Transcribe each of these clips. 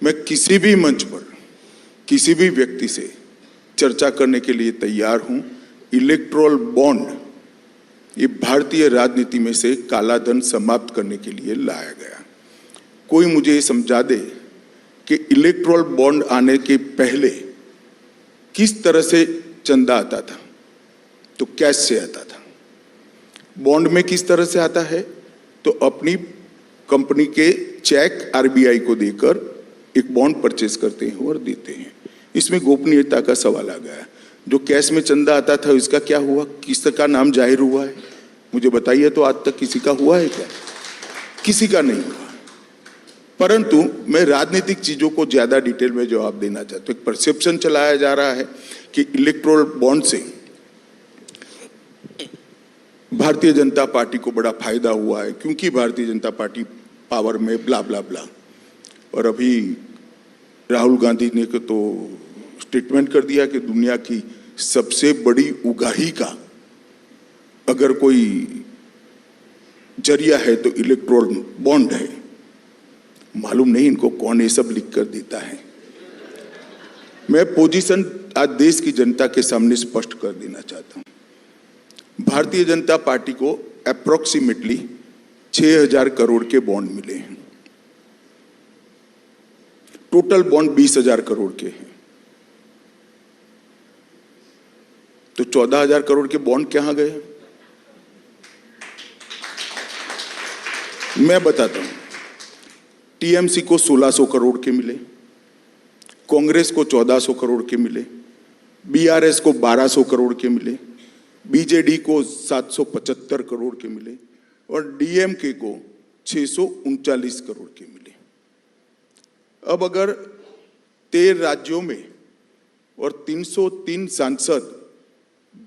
मैं किसी भी मंच पर किसी भी व्यक्ति से चर्चा करने के लिए तैयार हूं। इलेक्टोरल बॉन्ड ये भारतीय राजनीति में से काला धन समाप्त करने के लिए लाया गया। कोई मुझे ये समझा दे कि इलेक्टोरल बॉन्ड आने के पहले किस तरह से चंदा आता था, तो कैश से आता था। बॉन्ड में किस तरह से आता है, तो अपनी कंपनी के चेक आरबीआई को देकर एक बॉन्ड परचेज करते हैं और देते हैं। इसमें गोपनीयता का सवाल आ गया। जो कैश में चंदा आता था इसका क्या हुआ, किसका नाम जाहिर हुआ है, मुझे बताइए। तो आज तक किसी का हुआ है क्या? किसी का नहीं हुआ। परंतु मैं राजनीतिक चीजों को ज्यादा डिटेल में जवाब देना चाहता हूं। एक परसेप्शन चलाया जा रहा है कि इलेक्टोरल बॉन्ड से भारतीय जनता पार्टी को बड़ा फायदा हुआ है क्योंकि भारतीय जनता पार्टी पावर में ब्ला ब्ला ब्ला। और अभी राहुल गांधी ने तो स्टेटमेंट कर दिया कि दुनिया की सबसे बड़ी उगाही का अगर कोई जरिया है तो इलेक्टोरल बॉन्ड है। मालूम नहीं इनको कौन ये सब लिख कर देता है। मैं पोजीशन आज देश की जनता के सामने स्पष्ट कर देना चाहता हूं। भारतीय जनता पार्टी को अप्रोक्सीमेटली 6,000 करोड़ के बॉन्ड मिले हैं। टोटल बॉन्ड 20,000 करोड़ के हैं। तो 14,000 करोड़ के बॉन्ड कहां गए? मैं बताता हूं। टीएमसी को 1,600 करोड़ के मिले, कांग्रेस को 1,400 करोड़ के मिले, बीआरएस को 1,200 करोड़ के मिले, बीजेडी को 775 करोड़ के मिले और डीएमके को 639 करोड़ के मिले। अब अगर 13 राज्यों में और 303 सांसद,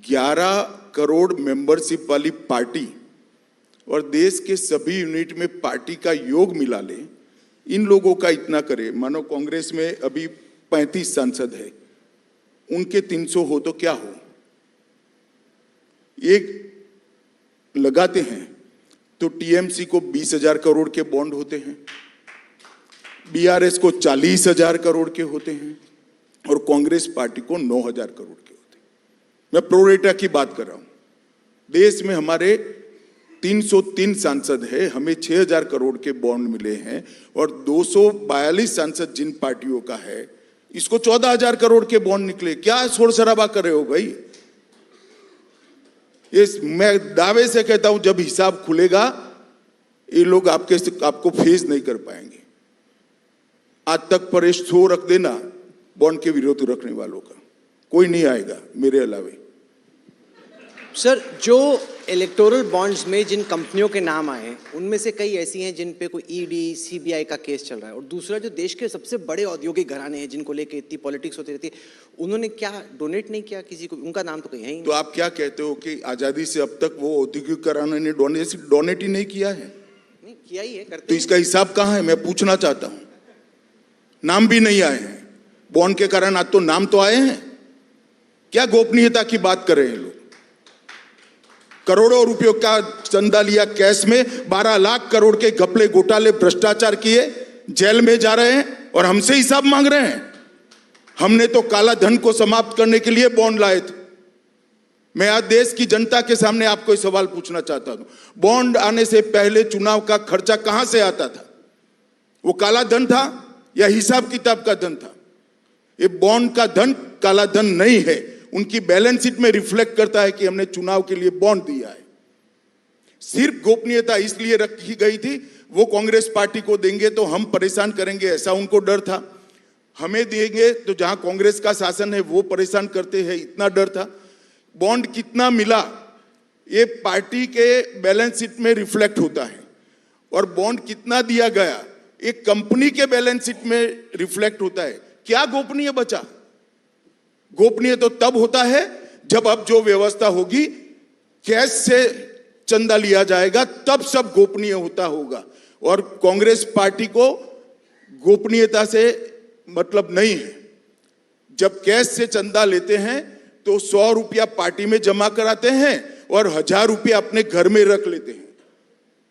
11 करोड़ मेंबरशिप वाली पार्टी और देश के सभी यूनिट में पार्टी का योग मिला ले, इन लोगों का इतना करे। मानो कांग्रेस में अभी 35 सांसद है, उनके 300 हो तो क्या हो? एक लगाते हैं तो टीएमसी को 20,000 करोड़ के बॉन्ड होते हैं, बीआरएस को 40,000 करोड़ के होते हैं और कांग्रेस पार्टी को 9,000 करोड़ के होते हैं। मैं प्रोरेटा की बात कर रहा हूं। देश में हमारे 303 सांसद है, हमें 6,000 करोड़ के बॉन्ड मिले हैं और 242 सांसद जिन पार्टियों का है, इसको 14,000 करोड़ के बॉन्ड निकले। क्या शोर शराबा कर रहे हो भाई? मैं दावे से कहता हूं जब हिसाब खुलेगा ये लोग आपको फेस नहीं कर पाएंगे। आज तक पर शो रख देना बॉन्ड के विरोध रखने वालों का, कोई नहीं आएगा मेरे अलावे। सर, जो इलेक्टोरल बॉन्ड्स में जिन कंपनियों के नाम आए उनमें से कई ऐसी हैं जिन पे कोई ईडी सीबीआई का केस चल रहा है, और दूसरा जो देश के सबसे बड़े औद्योगिक घराने हैं जिनको लेके इतनी पॉलिटिक्स होती रहती है, उन्होंने क्या डोनेट नहीं किया किसी को? उनका नाम तो कहीं है ही नहीं। तो आप क्या कहते हो कि आजादी से अब तक वो औद्योगिक घराने ने डोनेट ही नहीं किया है? नहीं किया ही है, करते तो इसका हिसाब कहां है? मैं पूछना चाहता हूं। नाम भी नहीं आए हैं बॉन्ड के कारण, आज तो नाम तो आए हैं। क्या गोपनीयता की बात कर रहे हैं लोग? करोड़ों रुपयों का चंदा लिया कैश में, 12 लाख करोड़ के घपले घोटाले भ्रष्टाचार किए, जेल में जा रहे हैं और हमसे हिसाब मांग रहे हैं। हमने तो काला धन को समाप्त करने के लिए बॉन्ड लाए थे। मैं आज देश की जनता के सामने आपको एक सवाल पूछना चाहता हूं। बॉन्ड आने से पहले चुनाव का खर्चा कहां से आता था? वो काला धन था या हिसाब किताब का धन था? ये बॉन्ड का धन काला धन नहीं है। उनकी बैलेंस शीट में रिफ्लेक्ट करता है कि हमने चुनाव के लिए बॉन्ड दिया है। सिर्फ गोपनीयता इसलिए रखी गई थी, वो कांग्रेस पार्टी को देंगे तो हम परेशान करेंगे, ऐसा उनको डर था। हमें देंगे तो जहां कांग्रेस का शासन है वो परेशान करते हैं, इतना डर था। बॉन्ड कितना मिला ये पार्टी के बैलेंस शीट में रिफ्लेक्ट होता है, और बॉन्ड कितना दिया गया एक कंपनी के बैलेंस शीट में रिफ्लेक्ट होता है। क्या गोपनीय बचा? गोपनीय तो तब होता है जब अब जो व्यवस्था होगी, कैश से चंदा लिया जाएगा, तब सब गोपनीय होता होगा। और कांग्रेस पार्टी को गोपनीयता से मतलब नहीं है। जब कैश से चंदा लेते हैं तो 100 रुपया पार्टी में जमा कराते हैं और 1,000 रुपया अपने घर में रख लेते हैं।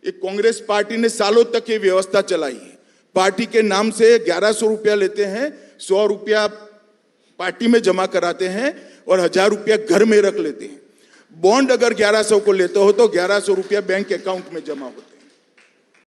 एक कांग्रेस पार्टी ने सालों तक ये व्यवस्था चलाई है। पार्टी के नाम से 1100 रुपया लेते हैं, 100 रुपया पार्टी में जमा कराते हैं और 1000 रुपया घर में रख लेते हैं। बॉन्ड अगर 1100 को लेते हो तो 1100 रुपया बैंक अकाउंट में जमा होते हैं।